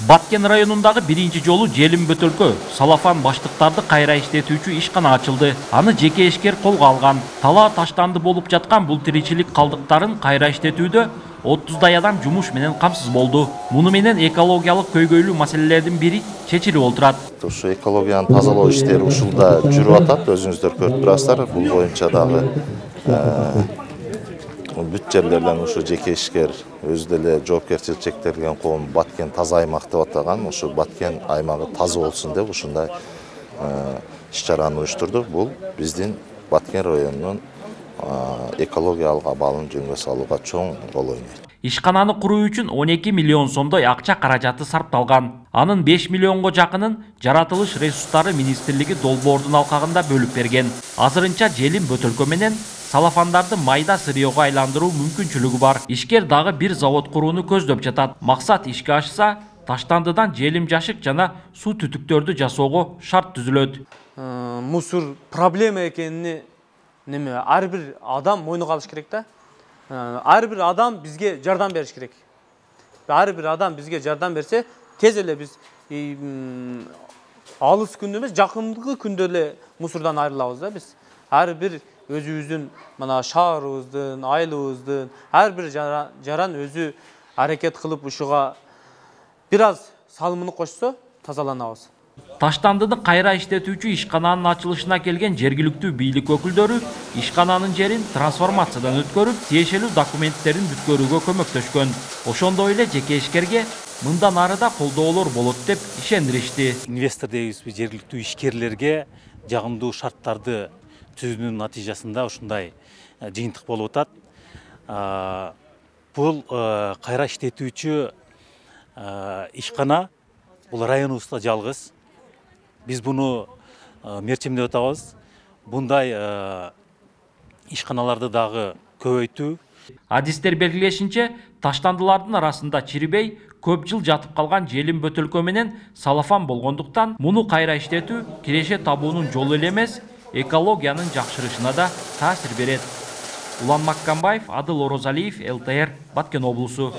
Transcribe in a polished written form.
Баткен районундагы биринчи жолу Желим Бөтөлкө салафан баштыктарды кайра иштетүүчү ишкана ачылды. Аны жеке ишкер колго алган. Талаа таштанды болуп жаткан бул тиричилик калдыктарын кайра иштетүүдө 30дай адам жумуш менен камсыз болду. Муну менен экологиялык көйгөйлүү маселелердин бири чечилип отурат. Ушу экологияны тазалоо иштери ушулда жүрүп атат. Өзүңүздөр көрүп турасыздар. Бул боюнча дагы бүт жерлерден ушу жеке ишкер өзү деле жоопкерчилик чектелген коом Баткен таза аймак деп атаган. Ушу Баткен аймагы таза болсун деп ушундай иш-чараны уюштурдук. Бул биздин Баткен районунун экологиялык абалын жөнгө салууга чоң рол ойнойт. Ишкананы куруу үчүн 12 миллион сомдой акча каражаты сарпталган. Анын 5 миллионго жакынын жаратылыш ресурстары министрлиги долбоордун алкагында бөлүп берген. Азырынча Желим Бөтөлкө менен салафандарды майда сырьёго айландыруу мүмкүнчүлүгү бар. Ишкер дагы бир завод курууну көздөп жатат. Максат ишке ашса, таштандыдан желим жашык жана суу түтүктөрдү жасоого шарт түзүлөт. Мусор проблема экенини ар бир адам мойнуга алыш керек да. Ар бир адам бизге жардам бериш керек. Ар бир адам бизге жардам берсе, тез эле биз алыс күндө эмес, жакындагы күндө эле мусордон айрылабыз да биз. Ар бир өзүбүздүн мына шаарыбыздын, айылыбыздын ар бир жаран өзү аракет кылып ушуга бир аз салымын кошсо тазаланабыз. Таштандыны кайра иштетүүчү ишкананын ачылышына келген жергиликтүү бийлик өкүлдөрү ишкананын жерин трансформациядан өткөрүп, тиешелүү документтерин бүткөрүүгө көмөктөшкөн. Ошондой эле жеке ишкерге мындан ары да колдоолор болот деп ишендиришти. Инвестор дейбизби, жергиликтүү ишкерлерге жагымдуу шарттарды түзүүнүн натыйжасында ушундай жыйынтык болуп атат. Бул кайра иштетүүчү ишкана бул районубузда жалгыз. Биз буну мерчемдеп атабыз. Bunday ишканаларды дагы көбөйтүү. Адистер белгилешинче, таштандылардын арасында чирибей көп жыл жатып калган Желим Бөтөлкө менен салафан болгондуктан муну кайра иштетүү киреше табуунун жолу эле эмес, экологиянын жакшырышына да таасир берет. Улан Маккамбаев, Адыл Орозалиев, ЛТР, Баткен облусу.